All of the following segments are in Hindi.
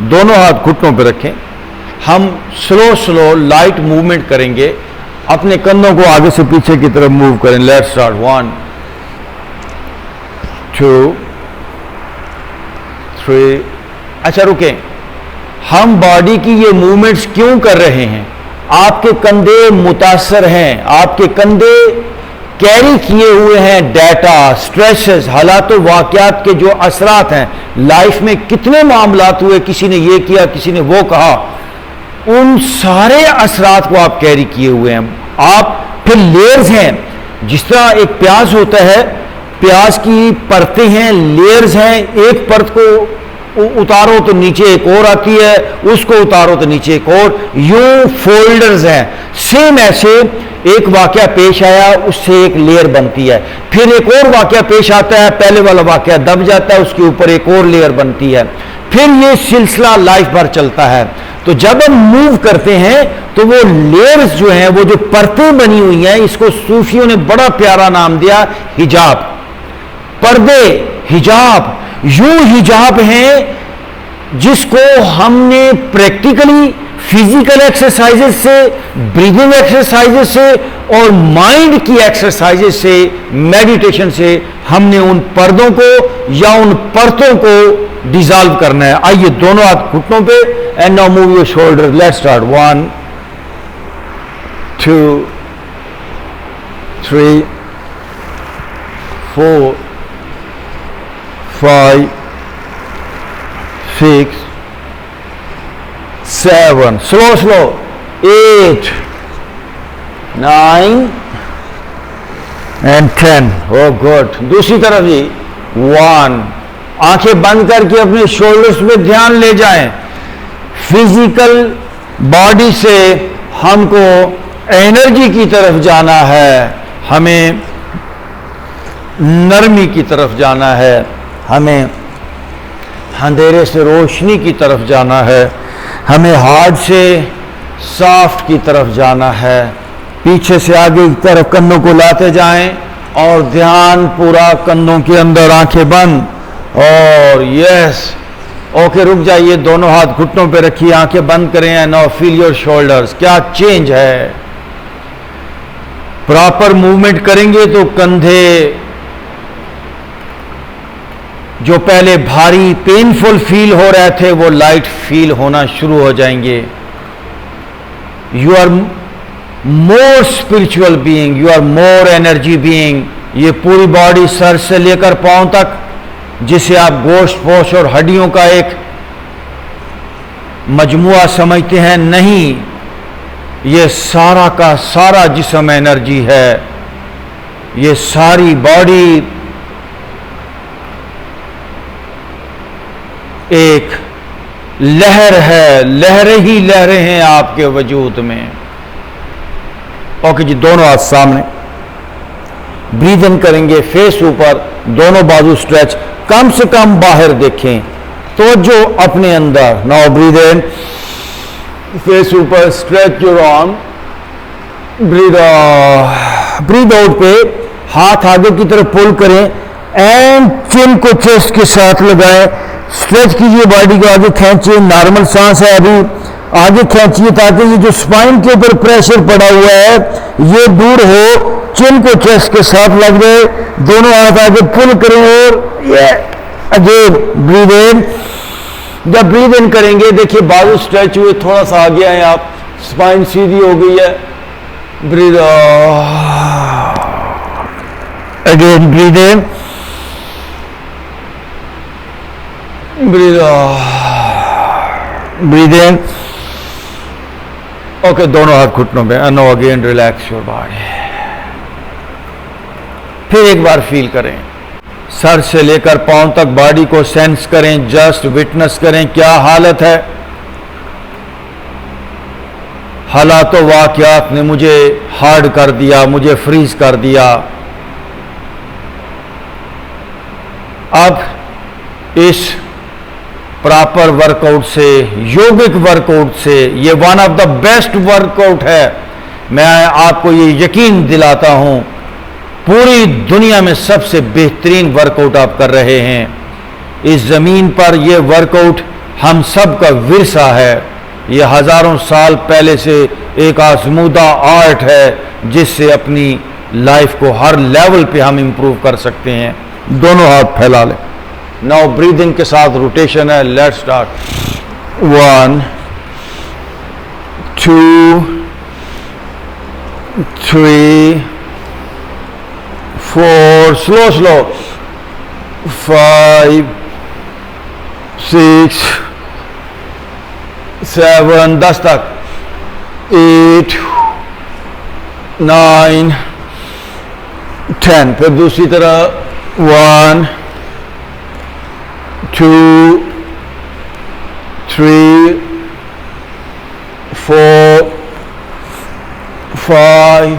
दोनों हाथ घुटनों पे रखें। हम स्लो स्लो लाइट मूवमेंट करेंगे, अपने कंधों को आगे से पीछे की तरफ मूव करें। Let's start 1 2 3। अच्छा रुकें, हम बॉडी की ये मूवमेंट्स क्यों कर रहे हैं? आपके कंधे मुतासर हैं, आपके कंधे कैरी किए हुए हैं डाटा, स्ट्रेसेस, हालात वाक़यात के जो असरात हैं, लाइफ में कितने मामलात हुए, किसी ने ये किया, किसी ने वो कहा, उन सारे असरात को आप कैरी किए हुए हैं। आप फिर लेयर्स हैं, जिस तरह एक प्याज होता है, प्याज की परतें हैं, लेयर्स हैं। एक परत को उतारो तो नीचे एक और आती है, उसको उतारो तो नीचे एक और, यूं फोल्डर्स हैं। सेम ऐसे एक वाकया पेश आया, उससे एक लेयर बनती है, फिर एक और वाकया पेश आता है, पहले वाला वाकया दब जाता है, उसके ऊपर एक और लेयर बनती है, फिर ये सिलसिला लाइफ भर चलता है। तो जब हम मूव करते हैं तो वो लेयर्स जो हैं, वो जो परतें बनी हुई हैं, इसको सूफियों ने बड़ा प्यारा नाम दिया हिजाब, पर्दे, हिजाब। यूं हिजाब हैं जिसको हमने प्रैक्टिकली फिजिकल एक्सरसाइजेस से, ब्रीदिंग एक्सरसाइजेस से और माइंड की एक्सरसाइजेस से, मेडिटेशन से हमने उन पर्दों को या उन परतों को डिसॉल्व करना है। आइए दोनों हाथ घुटनों पे, and now move your shoulder. Let's start 1 2 3 4 5 6 7, slow 8 9 and 10। Oh good. दूसरी तरफ जी 1। आंखें बंद करके अपने शोल्डर्स पे ध्यान ले जाएं। फिजिकल बॉडी से हमको एनर्जी की तरफ जाना है, हमें नरमी की तरफ जाना है, हमें अंधेरे से रोशनी की तरफ जाना है, हमें हार्ड से सॉफ्ट की तरफ जाना है। पीछे से आगे की तरफ कंधों को लाते जाएं और ध्यान पूरा कंधों के अंदर, आंखें बंद। और यस, ओके, रुक जाइए, दोनों हाथ घुटनों पे रखिए, आंखें बंद करें। And now feel your shoulders. क्या चेंज है? प्रॉपर मूवमेंट करेंगे तो कंधे जो पहले भारी पेनफुल फील हो रहे थे, वो लाइट फील होना शुरू हो जाएंगे। You are more spiritual being, you are more energy being. ये पूरी बॉडी सर से लेकर पांव तक, जिसे आप गोश्त पोश और हड्डियों का एक मजमुआ समझते हैं, नहीं, ये सारा का सारा जिस्म एनर्जी है। ये सारी बॉडी एक लहर है, लहरें ही लहरें हैं आपके वजूद में। ओके जी, दोनों हाथ सामने, ब्रीद इन करेंगे, फेस ऊपर, दोनों बाजू स्ट्रेच, कम से कम बाहर देखें, तो जो अपने अंदर। नाउ ब्रीद इन, फेस ऊपर, stretch your arm, breathe out पे हाथ आगे की तरफ पुल करें एंड चिन को चेस्ट के साथ लगाएं। स्ट्रेच कीजिए, बॉडी को आगे खींचिए, नॉर्मल सांस है, अभी आगे खींचिए ताकि ये जो स्पाइन के ऊपर प्रेशर पड़ा हुआ है ये दूर हो। चिन को चेस्ट के साथ लग जाए, दोनों हाथ आगे पुल करें और ये अगेन ब्रीद इन। जब ब्रीद इन करेंगे, देखिए बाजू स्ट्रेच हुए, थोड़ा सा आगे आए आप, स्पाइन सीधी हो गई है। Breathe again, breathe in, breathe breathe in. Okay, दोनों हाथ घुटनों पे, and now again relax your body. फिर एक बार फील करें, सर से लेकर पांव तक बॉडी को सेंस करें, जस्ट विटनेस करें क्या हालत है। हालातों वाकयात ने मुझे हार्ड कर दिया, मुझे फ्रीज कर दिया। अब इस प्रॉपर वर्कआउट से, योगिक वर्कआउट से, ये one of the best workout है। मैं आपको ये यकीन दिलाता हूं, पूरी दुनिया में सबसे बेहतरीन वर्कआउट आप कर रहे हैं। इस जमीन पर यह वर्कआउट हम सब का विरसा है। ये हजारों साल पहले से एक आजमूदा आर्ट है जिससे अपनी लाइफ को हर लेवल पे हम इंप्रूव कर सकते हैं। दोनों हाथ फैला लें। नाउ ब्रीदिंग के साथ रोटेशन है। Let's start. 1 2 3 4 स्लो स्लो 5 6 7 10 तक 8 9 10। फिर दूसरी तरह 1 2 3 4 5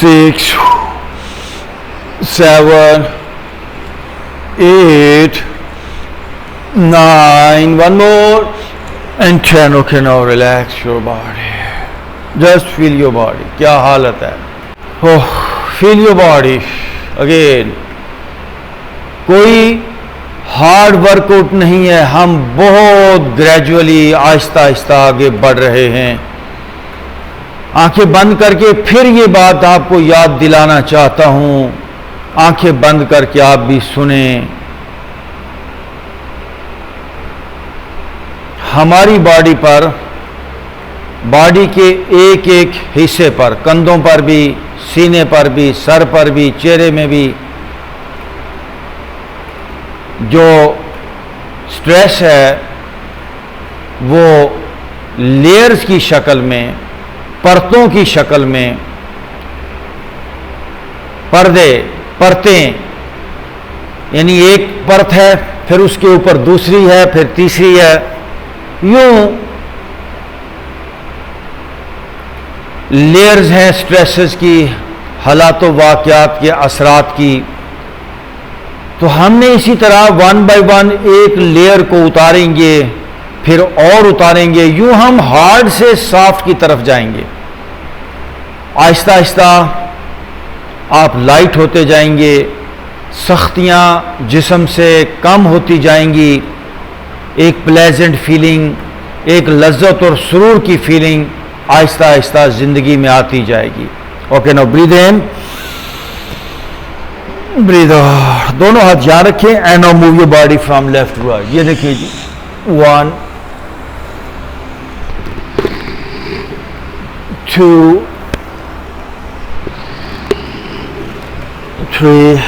6 7 8 9 one more and 10। okay, now relax your body, just feel your body। क्या हालत है? oh, feel your body again। कोई हार्ड वर्कआउट नहीं है, हम बहुत ग्रेजुअली आहिस्ता आहिस्ता आगे बढ़ रहे हैं। आंखें बंद करके फिर ये बात आपको याद दिलाना चाहता हूं, आंखें बंद करके आप भी सुने। हमारी बॉडी पर, बॉडी के एक एक हिस्से पर, कंधों पर भी, सीने पर भी, सर पर भी, चेहरे में भी जो स्ट्रेस है वो लेयर्स की शक्ल में, परतों की शक्ल में, पर्दे, परतें, यानी एक परत है, फिर उसके ऊपर दूसरी है, फिर तीसरी है, यूं लेयर्स हैं स्ट्रेसेस की, हालातों वाक़यात के असरात की। तो हमने इसी तरह 1 बाय 1 एक लेयर को उतारेंगे, फिर और उतारेंगे, यूं हम हार्ड से सॉफ्ट की तरफ जाएंगे। आहिस्ता आहिस्ता आप लाइट होते जाएंगे, सख्तियां जिस्म से कम होती जाएंगी, एक प्लेजेंट फीलिंग, एक लज्जत और सुरूर की फीलिंग आहिस्ता आहिस्ता जिंदगी में आती जाएगी। Okay, now breathe in, breathe out. दोनों हाथ यहां रखें and now move your body from left to right. ये देखिए जी, 1 2 3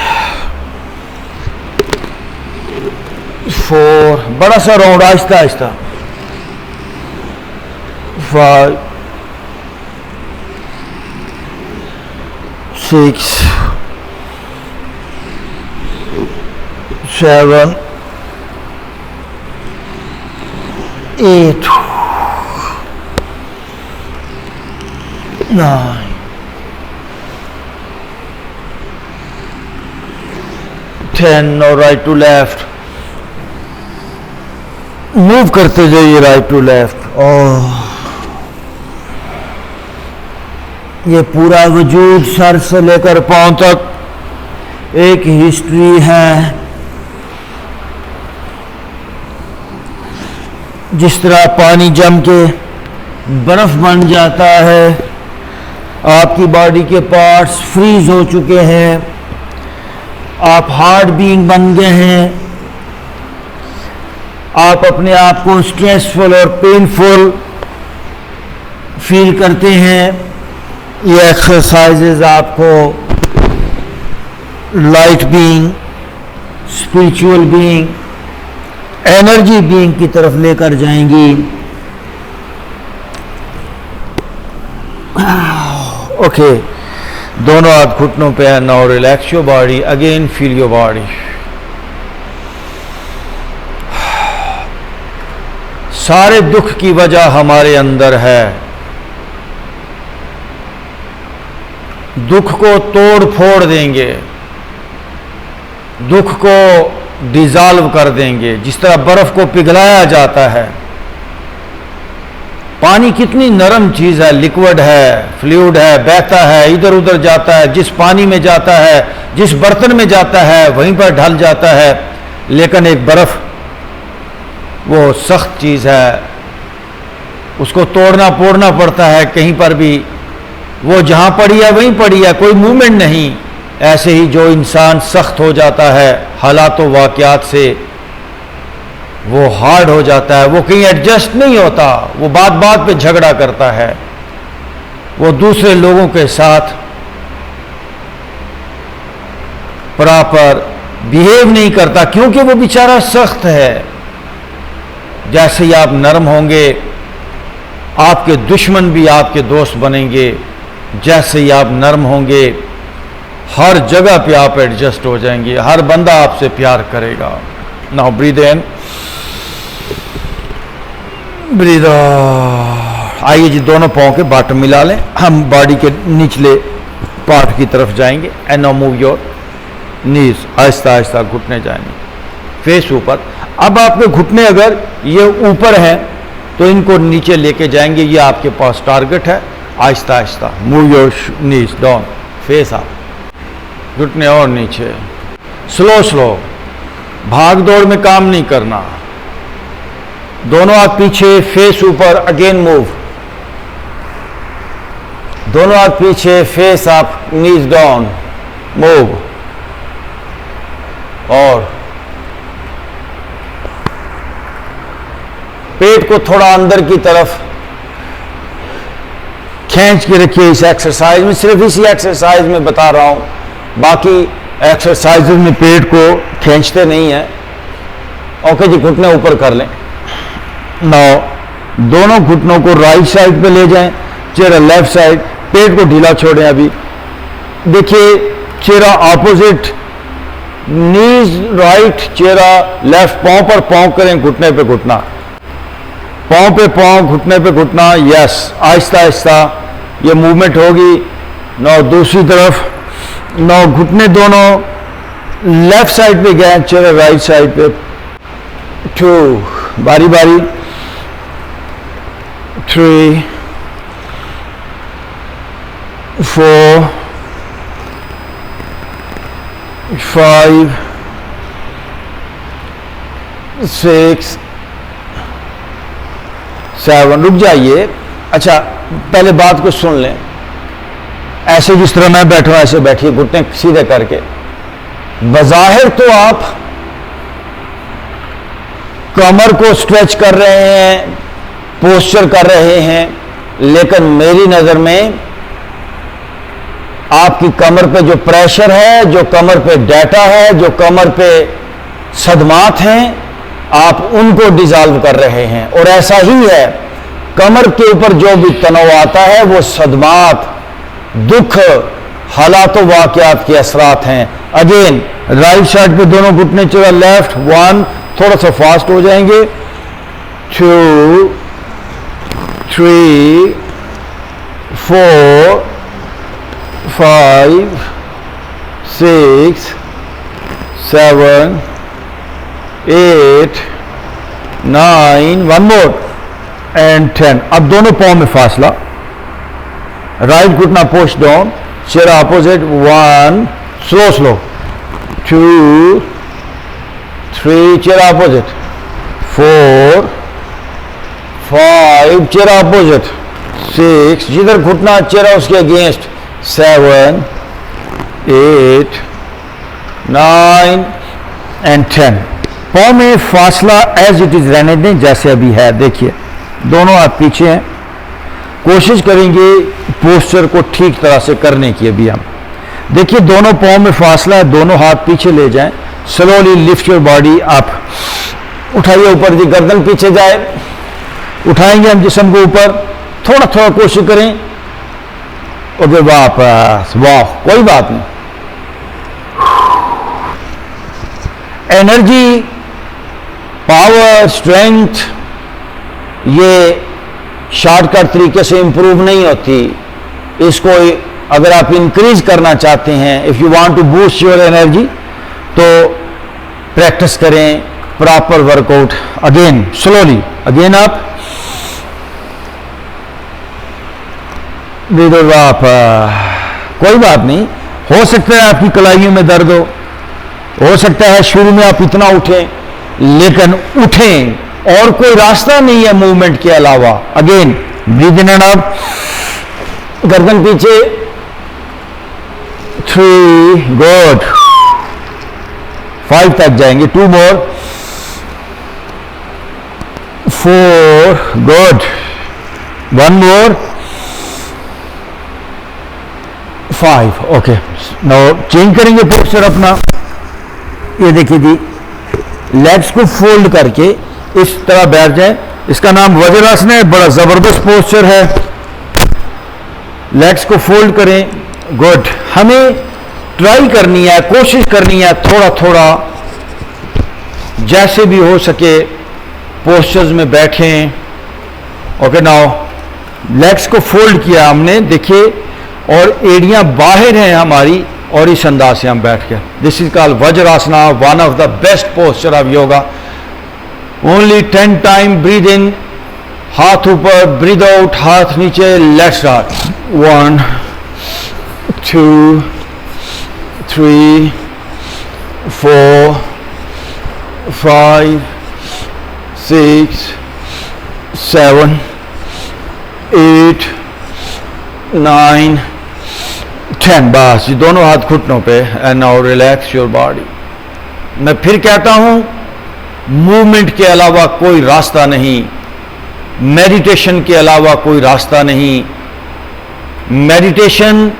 4, बड़ा सा round Aahista Aahista, 5 6 7 8 9 10। now right to left, move करते जाइए राइट टू लेफ्ट। और ये पूरा वजूद सर से लेकर पांव तक एक हिस्ट्री है। जिस तरह पानी जम के बर्फ बन जाता है, आपकी बॉडी के पार्ट्स फ्रीज हो चुके हैं, आप हार्ड बीइंग बन गए हैं, आप अपने आप को स्ट्रेसफुल और पेनफुल फील करते हैं। ये एक्सरसाइजेज आपको light being, spiritual being, energy being की तरफ लेकर जाएंगी। ओके, दोनों हाथ घुटनों पे है। Now relax your body again, feel your body. सारे दुख की वजह हमारे अंदर है। दुख को तोड़ फोड़ देंगे, दुख को डिजॉल्व कर देंगे। जिस तरह बर्फ को पिघलाया जाता है, पानी कितनी नरम चीज है, लिक्विड है, फ्लूइड है, बहता है, इधर उधर जाता है, जिस पानी में जाता है, जिस बर्तन में जाता है वहीं पर ढल जाता है। लेकिन एक बर्फ वो सख्त चीज़ है, उसको तोड़ना फोड़ना पड़ता है, कहीं पर भी वो जहाँ पड़ी है वहीं पड़ी है, कोई मूवमेंट नहीं। ऐसे ही जो इंसान सख्त हो जाता है हालात व वाक़यात से, वो हार्ड हो जाता है, वो कहीं एडजस्ट नहीं होता, वो बात बात पे झगड़ा करता है, वो दूसरे लोगों के साथ प्रॉपर बिहेव नहीं करता, क्योंकि वो बेचारा सख्त है। जैसे ही आप नरम होंगे, आपके दुश्मन भी आपके दोस्त बनेंगे। जैसे ही आप नरम होंगे, हर जगह पे आप एडजस्ट हो जाएंगे, हर बंदा आपसे प्यार करेगा। Now breathe in, breathe out. आइए जी, दोनों पाँव के बॉटम मिला लें, हम बॉडी के निचले पार्ट की तरफ जाएंगे। And now move your knees, Aahista Aahista घुटने जाएंगे, फेस ऊपर। अब आपके घुटने अगर ये ऊपर हैं तो इनको नीचे लेके जाएंगे, ये आपके पास टारगेट है। Aahista Aahista move your knees down, face up, घुटने और नीचे, स्लो स्लो, भाग दौड़ में काम नहीं करना। दोनों हाथ पीछे, फेस ऊपर, अगेन मूव, दोनों हाथ पीछे, फेस अप, नीज डाउन, मूव। और पेट को थोड़ा अंदर की तरफ खींच के रखिए इस एक्सरसाइज में। सिर्फ इसी एक्सरसाइज में बता रहा हूं, बाकी एक्सरसाइज में पेट को खींचते नहीं है। ओके जी, घुटने ऊपर कर लें। नाउ दोनों घुटनों को राइट साइड पे ले जाएं, चेहरा लेफ्ट साइड, पेट को ढीला छोड़ें। अभी देखिए, चेहरा ऑपोजिट, नीज राइट, चेहरा लेफ्ट, पांव पर पांव करें, घुटने पे घुटना, पांव पे पांव, घुटने पे घुटना। यस, आहिस्ता आहिस्ता ये मूवमेंट होगी। नौ दूसरी तरफ, नौ घुटने दोनों लेफ्ट साइड पे गए, चेहरा राइट साइड पे। 2, बारी बारी, 3, 4, 5, 6, 7। रुक जाइए। अच्छा, पहले बात को सुन लें। ऐसे जिस तरह मैं बैठा हूं ऐसे बैठिए, घुटने सीधे करके। बज़ाहिर तो आप कमर को स्ट्रेच कर रहे हैं, पोस्चर कर रहे हैं, लेकिन मेरी नजर में आपकी कमर पे जो प्रेशर है, जो कमर पे डाटा है, जो कमर पे सदमात हैं, आप उनको डिसॉल्व कर रहे हैं। और ऐसा ही है, कमर के ऊपर जो भी तनाव आता है वो सदमात, दुख, हालातों वाक़यात के असरात हैं। अगेन राइट साइड पे दोनों घुटने, चेहरा लेफ्ट, 1, थोड़ा सा फास्ट हो जाएंगे, 2, 3, 4, 5, 6, 7, 8, 9, 1 मोर एंड 10। अब दोनों पाँव में फासला, राइट घुटना पुश डाउन, चेहरा अपोजिट, 1, स्लो स्लो, 2, 3, चेहरा अपोजिट, 4, 5, चेहरा अपोजिट, 6, जिधर घुटना चेहरा उसके अगेंस्ट, 7, 8, 9 एंड 10। पाँव में फासला एज इट इज रहने दें जैसे अभी है। देखिए, दोनों हाथ पीछे हैं, कोशिश करेंगे पोस्चर को ठीक तरह से करने की। अभी हम देखिए, दोनों पाँव में फासला है, दोनों हाथ पीछे ले जाएं, slowly lift your body up, उठाइए ऊपर जी, गर्दन पीछे जाए, उठाएंगे हम जिस्म को ऊपर, थोड़ा थोड़ा कोशिश करें, और फिर वापस, वाह, कोई बात नहीं। एनर्जी, पावर, स्ट्रेंथ ये शॉर्टकट तरीके से इंप्रूव नहीं होती। इसको अगर आप इंक्रीज करना चाहते हैं, if you want to boost your energy, तो प्रैक्टिस करें, proper workout. Again slowly, again आप ब्रीद आप, कोई बात नहीं, हो सकता है आपकी कलाइयों में दर्द हो सकता है शुरू में आप इतना उठें, लेकिन उठें, और कोई रास्ता नहीं है मूवमेंट के अलावा। Again breathe in and out, गर्दन पीछे, 3, गुड, 5 तक जाएंगे, 2 more, 4, good, 1 more, 5। Okay, now change करेंगे पोस्चर अपना। ये देखिए जी, लेग्स को फोल्ड करके इस तरह बैठ जाए। इसका नाम वज्रासन है, बड़ा जबरदस्त पोस्चर है। लेग्स को फोल्ड करें, गुड। हमें ट्राई करनी है, कोशिश करनी है थोड़ा थोड़ा जैसे भी हो सके पोस्चर्स में बैठें। ओके, नाउ लेग्स को फोल्ड किया हमने, देखिए, और एड़ियां बाहर हैं हमारी, और इस अंदाज से हम बैठ गए। This is called Vajrasana, one of the best posture of yoga. Only 10 time breathe in, हाथ ऊपर, ब्रीद आउट, हाथ नीचे। Let's start, 1, 2, 3, 4, 5, 6, 7, 8, 9, 10। बस, ये दोनों हाथ घुटनों पे। And now relax your body. मैं फिर कहता हूं, मूवमेंट के अलावा कोई रास्ता नहीं, मेडिटेशन के अलावा कोई रास्ता नहीं। मेडिटेशन,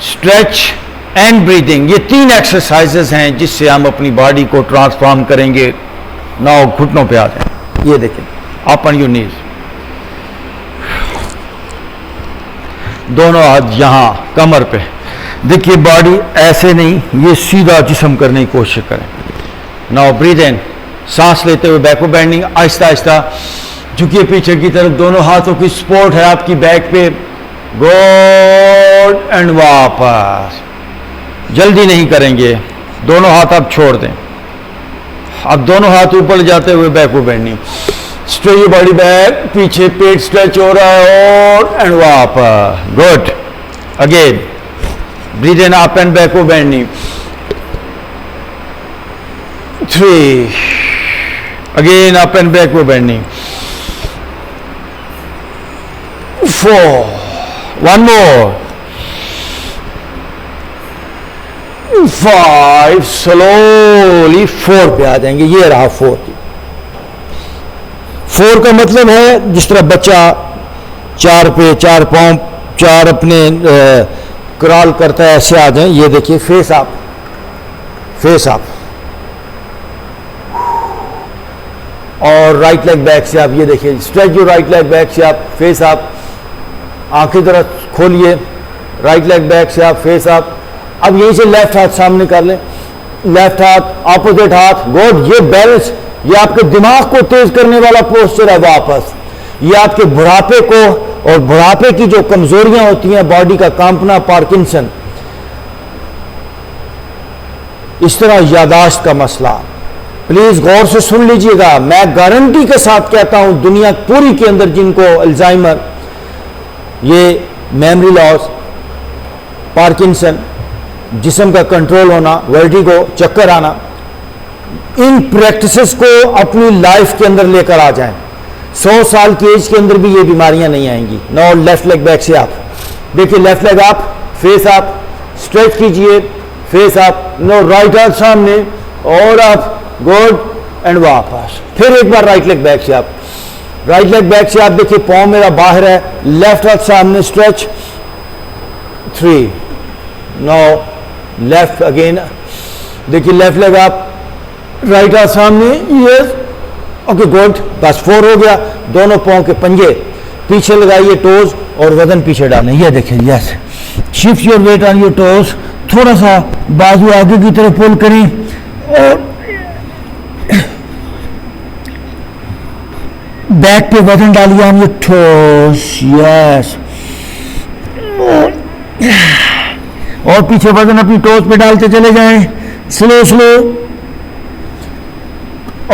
स्ट्रेच एंड ब्रीदिंग, ये 3 एक्सरसाइजेस हैं जिससे हम अपनी बॉडी को ट्रांसफॉर्म करेंगे। नाउ घुटनों पे आ जाए, ये देखें, अप ऑन योर नीज, दोनों हाथ यहां कमर पे। देखिए बॉडी ऐसे नहीं, ये सीधा जिस्म करने की कोशिश करें। नाउ ब्रीद इन, सांस लेते हुए बैकवर्ड बेंडिंग, आहिस्ता आहिस्ता झुकिए पीछे की तरफ, दोनों हाथों की सपोर्ट है आपकी बैक पे। गुड, एंड वापस। जल्दी नहीं करेंगे, दोनों हाथ आप छोड़ दें। अब दोनों हाथ ऊपर जाते हुए backward bending, stretch your body back, पीछे पेट स्ट्रेच हो रहा है, और एंड वापस। Good, again breathe in, up and backward bending, 3, again up and backward bending, 4, 1 more, 5, slowly 4 पे आ जाएंगे। ये रहा 4 की। 4 का मतलब है जिस तरह बच्चा 4 पे 4 पांव 4 अपने क्रॉल करता है, ऐसे आ जाए। ये देखिए, फेस अप, फेस अप, और राइट लेग बैक से आप, ये देखिए, stretch your right leg back से आप, फेस अप। आंखें जरा खोलिए, राइट लेग बैक से आप, फेस अप। अब यहीं से लेफ्ट हाथ सामने कर लें, लेफ्ट हाथ, ऑपोजिट हाथ। गुड, ये बैलेंस, ये आपके दिमाग को तेज करने वाला पोस्चर है। वापस, ये आपके बुढ़ापे को, और बुढ़ापे की जो कमजोरियां होती हैं, बॉडी का कांपना, पार्किंसन, इस तरह यादाश्त का मसला, प्लीज गौर से सुन लीजिएगा। मैं गारंटी के साथ कहता हूं, दुनिया पूरी के अंदर जिनको अल्जाइमर, ये मेमोरी लॉस, पार्किंसन, जिस्म का कंट्रोल होना, वर्टिगो, चक्कर आना, इन प्रैक्टिसेस को अपनी लाइफ के अंदर लेकर आ जाएं। 100 साल की एज के अंदर भी ये बीमारियां नहीं आएंगी। नो, लेफ्ट लेग बैक से आप देखिए, लेफ्ट लेग आप, फेस आप, स्ट्रेच कीजिए, फेस आप। नो, राइट हाथ सामने, और आप, गुड, एंड वापस। फिर एक बार राइट लेग बैक से आप, राइट लेग बैक से आप देखिए, पाँव मेरा बाहर है, लेफ्ट हाथ सामने, स्ट्रेच, 3। नो, लेफ्ट अगेन, देखिए, लेफ्ट लेग आप, राइट हाथ सामने, यस, ओके, गुड, बस 4 हो गया। दोनों पाँव के पंजे पीछे लगाइए, टोज, और वजन पीछे डालें। ये देखिए, yes, shift your weight on your toes, थोड़ा सा बाजू आगे की तरफ पुल करें, और बैक पे वजन डालिए ऑन योर टोज, यस, और पीछे वजन अपनी टोज पे डालते चले जाएं, स्लो स्लो।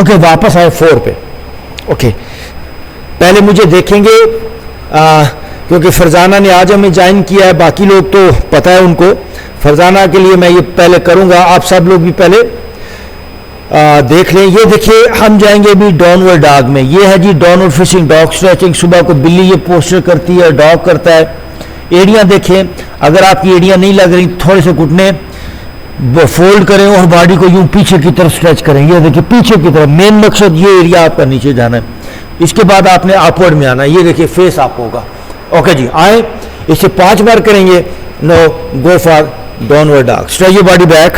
ओके, वापस आए 4 पे। ओके, पहले मुझे देखेंगे, क्योंकि फरजाना ने आज हमें ज्वाइन किया है, बाकी लोग तो पता है उनको। फरजाना के लिए मैं ये पहले करूंगा, आप सब लोग भी पहले देख लें। ये देखिए हम जाएंगे अभी डाउनवर्ड डॉग में। ये है जी डाउनवर्ड फेसिंग डॉग स्ट्रेचिंग। सुबह को बिल्ली ये पोस्चर करती है, डॉग करता है। एड़ियां देखें, अगर आपकी एड़ियां नहीं लग रही थोड़े से घुटने फोल्ड करें और बॉडी को यूं पीछे की तरफ स्ट्रेच करें। ये देखिए पीछे की तरफ, मेन मकसद ये एरिया आपका नीचे जाना है। इसके बाद आपने अपवर्ड में आना है। ये देखिए फेस अप होगा। ओके जी, आए इसे 5 बार करेंगे। Now go for downward dog. Stretch your body back.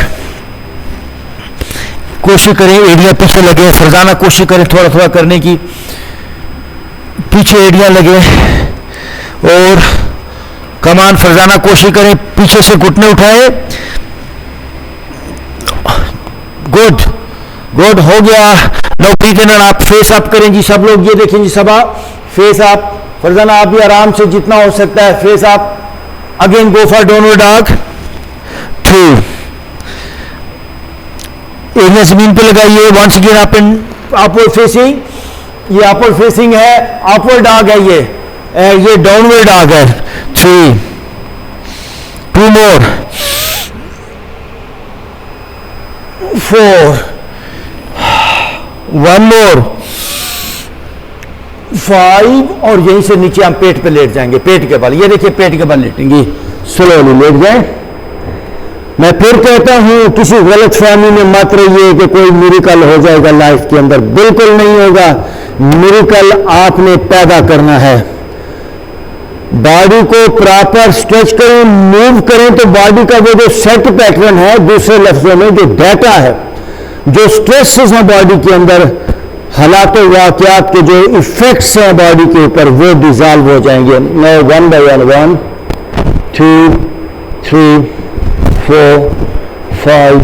कोशिश करें एरिया पीछे लगे। फरजाना कोशिश करें थोड़ा थोड़ा करने की, पीछे एरिया लगे। और कमान फरजाना कोशिश करें पीछे से घुटने उठाए। गुड गुड, हो गया। नो ब्रीथ इन एंड आप फेस अप करें जी सब लोग। ये देखें जी सब आप फेस अप। फरजाना आप भी आराम से जितना हो सकता है face up. Again go for downward dog. 2 area जमीन पे लगाइए। Once again up and upward facing. ये अपवर्ड फेसिंग है, अपवर्ड डॉग है। ये डाउनवर्ड डॉग है। 3 2 मोर 4 1 मोर 5 और यहीं से नीचे हम पेट पे लेट जाएंगे, पेट के बल। ये देखिए पेट के बल लेटेंगे, स्लोली लेट जाए। मैं फिर कहता हूं किसी गलत फहमी में मत रहिए कि कोई मिरेकल हो जाएगा लाइफ के अंदर। बिल्कुल नहीं होगा। मिरेकल आपने पैदा करना है। बॉडी को प्रॉपर स्ट्रेच करें, मूव करें तो बॉडी का वो जो सेट पैटर्न है, दूसरे लफ्जों में जो डाटा है, जो स्ट्रेसेस हैं बॉडी के अंदर, हालात वाकयात के जो इफेक्ट्स हैं बॉडी के ऊपर, वो डिजॉल्व हो जाएंगे। मैं 1 by 1 1 2 3 4 5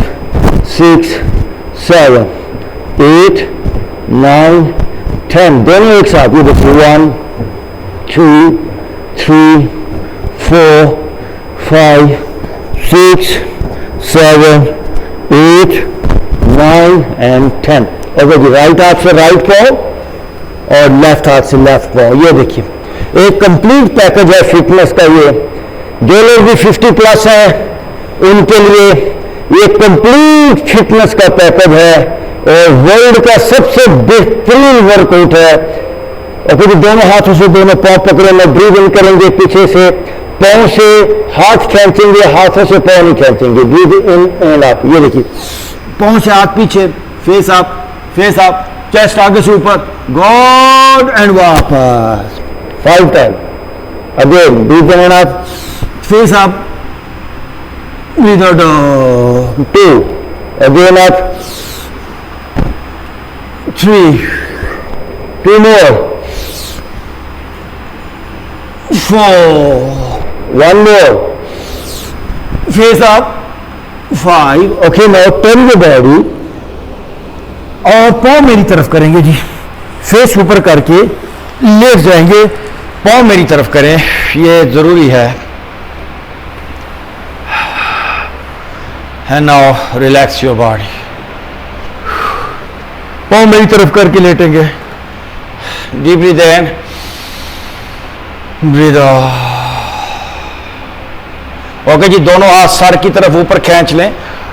6 7 8 9 10 दोनों एक साथ। ये देखिए 1 2 3 4 5 6 7 8 9 and 10। ओके जी, राइट हाथ से राइट पाओ और लेफ्ट हाथ से लेफ्ट पाओ। ये देखिए एक कंप्लीट पैकेज है फिटनेस का। ये जो लोग भी 50 प्लस हैं उनके लिए ये कंप्लीट फिटनेस का पैकेज है और वर्ल्ड का सबसे बेहतरीन वर्कआउट है। और फिर दोनों हाथों से दोनों पांव पकड़ेंगे, ब्रीद इन करेंगे पीछे से, पांव से हाथ खींचेंगे, हाथों से पांव नहीं खींचेंगे। Breathe in and up. ये देखिए पांव से हाथ पीछे, face up face up, chest आगे से ऊपर, गॉड एंड वापस 5 time. Again breathe in and up, face up, breathe out 2, again up 3, 2 more 4, 1 more, face up 5। Okay, now turn the body और पाँव मेरी तरफ करेंगे जी। फेस ऊपर करके लेट जाएंगे, पाँव मेरी तरफ करें, ये जरूरी है। And now relax your body. पाँव मेरी तरफ करके लेटेंगे। डीप ब्रीथ इन, ब्रीथ आउट। ओके जी, दोनों हाथ सर की तरफ ऊपर खींच लें।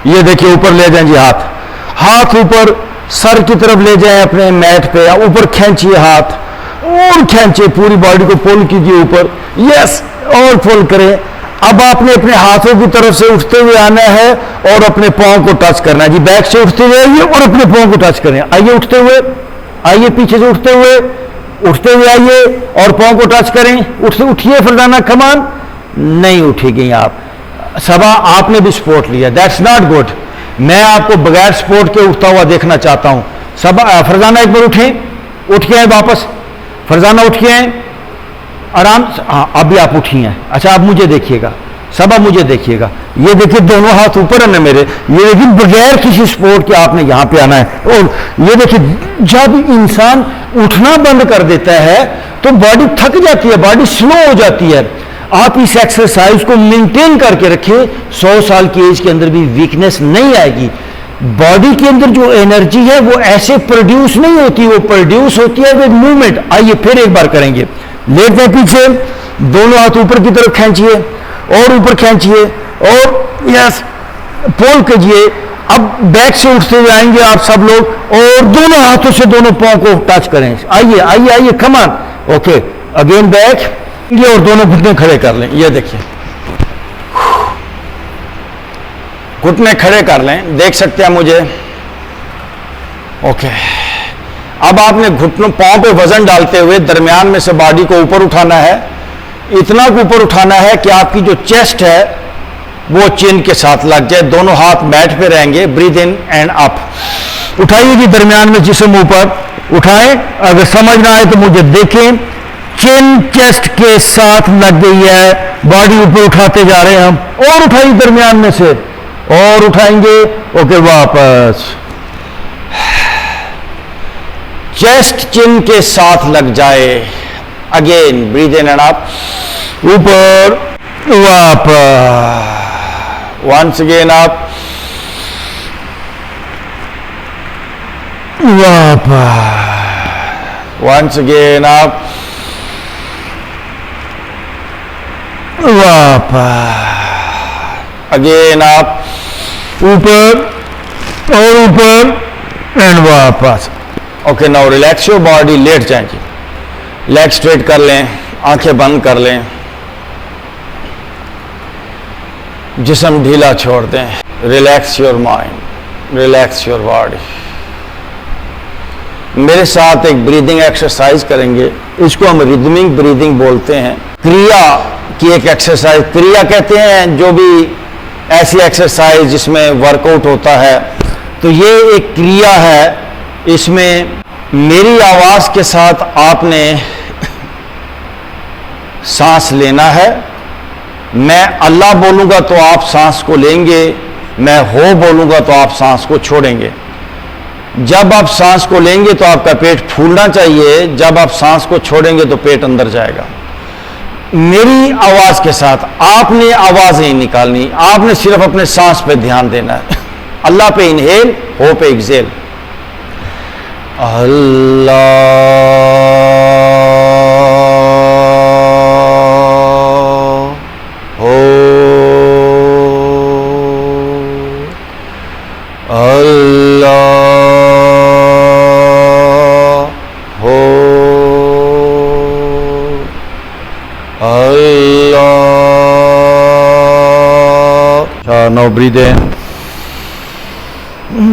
ये देखिए ऊपर ले जाएं जी, हाथ ऊपर सर की तरफ ले जाएं अपने मैट पे, या ऊपर खींचिए हाथ और खींचिए, पूरी बॉडी को पुल कीजिए ऊपर। यस, और पुल करें। अब आपने अपने हाथों की तरफ से उठते हुए आना है और अपने पाँव को टच करना है जी। बैक से उठते हुए आइए और अपने पाँव को टच करें। आइए उठते हुए, आइए पीछे से उठते हुए आइए और पाँव को टच करें। उठिए फरजाना, कमान। नहीं उठेगी आप। सबा आपने भी सपोर्ट लिया, दैट्स नॉट गुड। मैं आपको बगैर सपोर्ट के उठता हुआ देखना चाहता हूं। सबा, फरजाना एक बार उठें, उठ के आए वापस। फरजाना उठ के आए आराम से। हाँ, अभी आप उठी हैं। अच्छा, आप मुझे देखिएगा, सबा मुझे देखिएगा। ये देखिए दोनों हाथ ऊपर है ना मेरे। ये देखिए बगैर किसी सपोर्ट के आपने यहां पे आना है। और ये देखिए जब इंसान उठना बंद कर देता है तो बॉडी थक जाती है, बॉडी स्लो हो जाती है। आप इस एक्सरसाइज को मेंटेन करके रखें, 100 साल की एज के अंदर भी वीकनेस नहीं आएगी। बॉडी के अंदर जो एनर्जी है वो ऐसे प्रोड्यूस नहीं होती, वो प्रोड्यूस होती है विद मूवमेंट। आइए फिर एक बार करेंगे। लेट जाए पीछे, दोनों हाथ ऊपर की तरफ खींचिए और ऊपर खींचिए और यस, पुल कीजिए। अब बैक से उठते हुए आएंगे आप सब लोग और दोनों हाथों से दोनों पांव को टच करें। आइए आइए आइए, come on. Okay, again back, ये और दोनों घुटने खड़े कर लें। ये देखिए, घुटने खड़े कर लें, देख सकते हैं मुझे। ओके, अब आपने घुटनों पांव पे वजन डालते हुए दरमियान में से बॉडी को ऊपर उठाना है। इतना ऊपर उठाना है कि आपकी जो चेस्ट है वो चिन के साथ लग जाए। दोनों हाथ मैट पे रहेंगे। Breathe in and up. उठाइए जी, दरमियान में जिस्म ऊपर उठाएं। अगर समझ ना आए तो मुझे देखें। चिन चेस्ट के साथ लग गई है, बॉडी ऊपर उठाते जा रहे हैं हम। और उठाइए दरमियान में से, और उठाएंगे। ओके, वापस। चेस्ट चिन के साथ लग जाए। Again breathe in and up, ऊपर, वापस। वंस अगेन अप, वापस। वंस अगेन अप, वापस। अगेन अप, ऊपर और ऊपर एंड वापस। Okay, now relax your body. लेट जाएं जी, लेग स्ट्रेट कर लें, आंखें बंद कर लें, जिस्म ढीला छोड़ दें। Relax your mind, relax your body. मेरे साथ एक ब्रीदिंग एक्सरसाइज करेंगे। इसको हम रिदमिक ब्रीदिंग बोलते हैं। क्रिया की एक एक्सरसाइज, क्रिया कहते हैं जो भी ऐसी एक्सरसाइज जिसमें वर्कआउट होता है। तो ये एक क्रिया है। इसमें मेरी आवाज के साथ आपने सांस लेना है। मैं अल्लाह बोलूंगा तो आप सांस को लेंगे, मैं हो बोलूंगा तो आप सांस को छोड़ेंगे। जब आप सांस को लेंगे तो आपका पेट फूलना चाहिए, जब आप सांस को छोड़ेंगे तो पेट अंदर जाएगा। मेरी आवाज के साथ आपने आवाज नहीं निकालनी, आपने सिर्फ अपने सांस पे ध्यान देना है। अल्लाह पे इनहेल, हो पे एक्सेल। अल्लाह, हो, अल्लाह, हो, अल्लाह। नाउ ब्रीथ इन,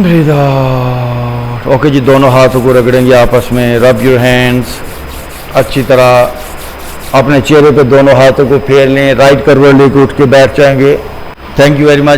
ब्रीथ आउट। ओके जी, दोनों हाथों को रगड़ेंगे आपस में। Rub your hands. अच्छी तरह अपने चेहरे पे दोनों हाथों को फेर लें। राइट करवट लेके उठ के बैठ जाएंगे। Thank you very much.